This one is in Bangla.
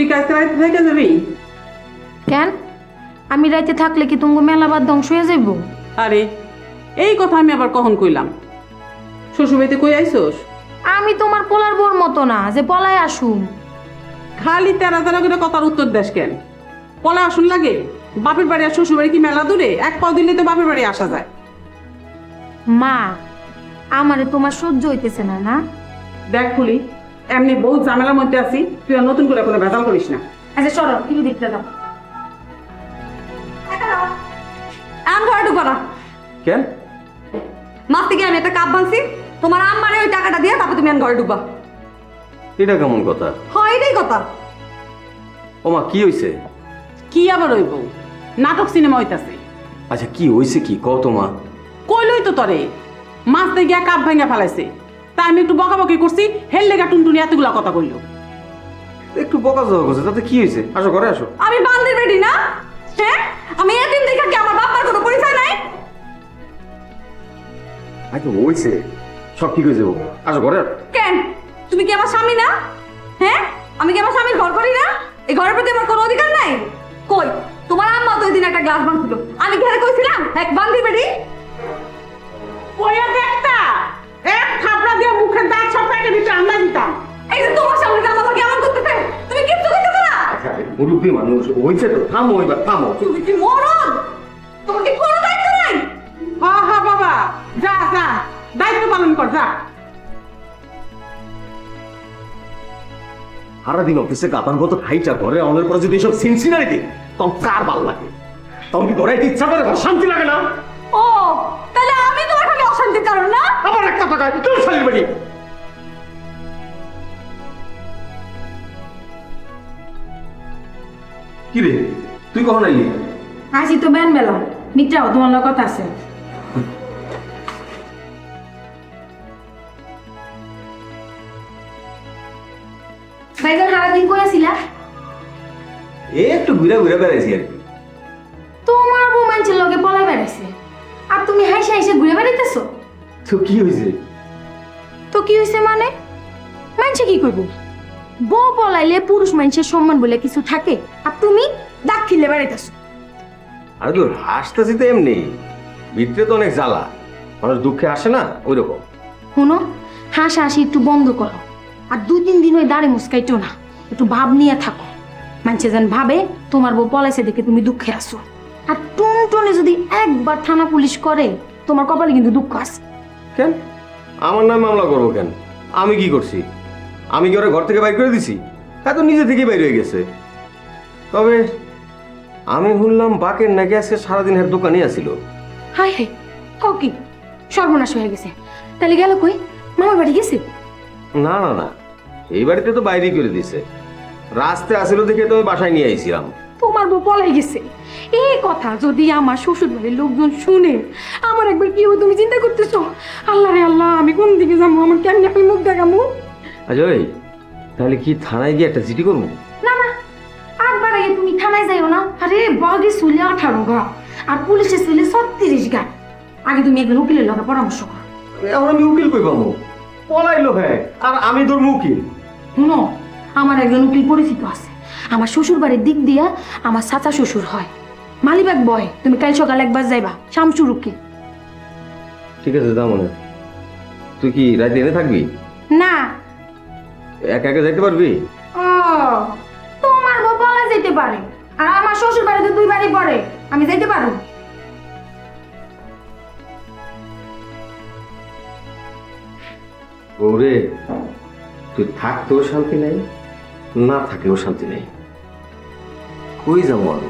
তুই কাজটা রাইতে থেকে যাবি? কেন আমি রাইতে থাকলে কি তুমি মেলাবার ধ্বংস হয়ে যাইব? আরে এই কথা আমি আবার কখন কইলাম? শ্বশুরবাড়িতে কই আইসোস? আমি তোমার পোলার বোর মতো না যে পলায় আসুম। খালি তেরা তেরা করে কথার উত্তর দেশ কেন? পলা আসুন লাগে? বাপের বাড়ি আর শ্বশুরবাড়ি কি মেলা দূরে? এক পাও দিলে তো বাপের বাড়ি আসা যায়। মা আমারে তোমার সহ্য হইতেছে না না? দেখ ফুলি, এমনি বহুত ঝামেলার মধ্যে আছি, তুই আর নতুন করে কোনো ভেজাল করিস না। আচ্ছা সরো টিভি দেখতে দাও। আমি ঘরে ঢুকবো না। কেন? মাছ থেকে আমি একটা কাপ ভাঙছি, তোমার আম্মারে ওই টাকাটা দিয়ে তারপর তুমি আমি ঘরে ঢুকবা। এটা কেমন কথা? হয় এটাই কথা। ও মা, কি হইছে? কি আবার হইব? নাটক সিনেমা হইতাছে। আচ্ছা কি হইছে, কি কও তো মা। কইলই তো তরে, মাছ দিয়ে গিয়া কাপ ভাঙা ফেলাইছে। তাই আমি একটু বকাবকি করছি, হেল লেগা টুনটুনি এতগুলা কথা কইলো। একটু বকাঝকা করছে, তাতে কি হয়েছে? আসো ঘরে আসো। আমি বান্দির বেটি না? হ্যাঁ, আমি এদিন দেখে কি আমার বাবার কোনো পরিচয় নাই? আচ্ছা হইছে, সব ঠিক হয়ে যাবো। আসো ঘরে। কেন, তুমি কি আমার স্বামী না? হ্যাঁ, আমি কি আমার স্বামীর ঘর করি না? এই ঘরের প্রতি আমার কোনো অধিকার নাই? কই তোমার আম্মা তো ওই দিন একটা গ্লাস ভাঙছিল, আমি ঘরে কইছিলাম এক বান্দির বেটি? কইয়া দেখতা, এক থাপড়া দিয়ে মুখের দাঁত সব পেটে ভিতরে আন্দাজ দিতাম। এই যে তোমার সামনে যে আমাকে কেমন করতেছে, তুমি কিচ্ছু করতেছো না? আচ্ছা মুরব্বী মানুষ হইছে তো, থামো এবার থামো। তুমি কি মরদ? তোমার কি কোনো দায়িত্ব নাই? হা হা বাবা, যা যা, দায়িত্ব পালন কর যা। সারাদিন অফিসে কাতান কত খাইটা, ঘরে আমাদের পরে যদি এসব সিনসিনারি দিই, তখন কার ভাল লাগে? তখন কি ঘরে ইচ্ছা করে, শান্তি লাগে না? ও তাহলে আমি তোমার খালি অশান্তির কারণ না? আবার একটা টাকা কেউ শালির বাড়ি। কি রে, তুই কখন আইলি? আসি তো বেন বেলা মিটাও তোমার লগে কথা আছে। ভাইজান সারাদিন কই আছিলা? একটু ঘুরে ঘুরে বেড়াইছি আর কি। তোমার বউ মানুষের লগে পলাই বেড়াইছে আর তুমি হাইসে হাইসে ঘুরে বেড়াইতেছো। তো কি হয়েছে? তো কি হয়েছে মানে? মানুষে কি করবো? বউ পলাইলে পুরুষ মানুষের সম্মান বলে কিছু থাকে আর তুমি দাগ খিলে বেড়াইতেছো। আরে তোর হাসতেছি তো এমনি, ভিতরে তো অনেক জ্বালা, মানুষ দুঃখে আসে না ওই রকম। শুনো, হাসা হাসি একটু বন্ধ করো আর 2-3 দিন ওই দাঁড়ে মুসকাইটো না, একটু ভাব নিয়ে থাকো। মানুষে যেন ভাবে তোমার বউ পলাইছে দেখে তুমি দুঃখে আসো। আর টুনটুনে যদি একবার থানা পুলিশ করে তোমার কপালে কিন্তু দুঃখ আছে। কেন আমার নামে মামলা করবো কেন? আমি কি করছি? আমি কি ওরা ঘর থেকে বাইর করে দিছি? হ্যাঁ, তো নিজে থেকেই বাইর হয়ে গেছে। তবে আমি শুনলাম বাকের নাকি আজকে সারাদিন এর দোকানে আসিল। হাই হাই, কও কি? সর্বনাশ হয়ে গেছে। তাহলে গেল কই? মামার বাড়ি গেছে? না না না, এই বাড়িতে তো বাইরেই করে দিছে। রাস্তায় আসিল দেখে তো বাসায় নিয়ে আইছিলাম। তোমার বউ পলাই গেছে এই কথা যদি আমার শ্বশুর বাড়ির লোকজন শুনে আমার একবার কি হবে তুমি চিন্তা করতেছো? আল্লাহ রে আল্লাহ, আমি কোন দিকে যাবো? আমার কেমনি আমি মুখ দেখাবো? আচ্ছা ওই তাহলে কি থানায় গিয়ে একটা চিঠি করবো? না না, একবার আগে তুমি থানায় যাইও না। আরে বাগে চুলে 18 গা আর পুলিশের চুলে 36 গা। আগে তুমি একজন উকিলের লগে পরামর্শ করো। এখন আমি উকিল কই পাবো? পলাইলো হ্যাঁ, আর আমি তোর উকিল। শুনো, আমার একজন উকিল পরিচিত আছে। আমার শ্বশুর বাড়ির দিক দিয়া আমার চাচা শ্বশুর হয় মালিবাগ বয়। তুমি কাল সকালে একবার যাইবা, শামসুর উকিল। ঠিক আছে যা মনে। তুই কি রাতে এনে থাকবি? না। একা একা যাইতে পারবি? ও, তোমার বউ পলা যেতে পারে আর আমার শ্বশুর বাড়িতে 2 বাড়ি পড়ে, আমি যাইতে পারো? ওরে, তুই থাকতেও শান্তি নেই, না থাকলেও শান্তি নেই। কই যাবো আমি?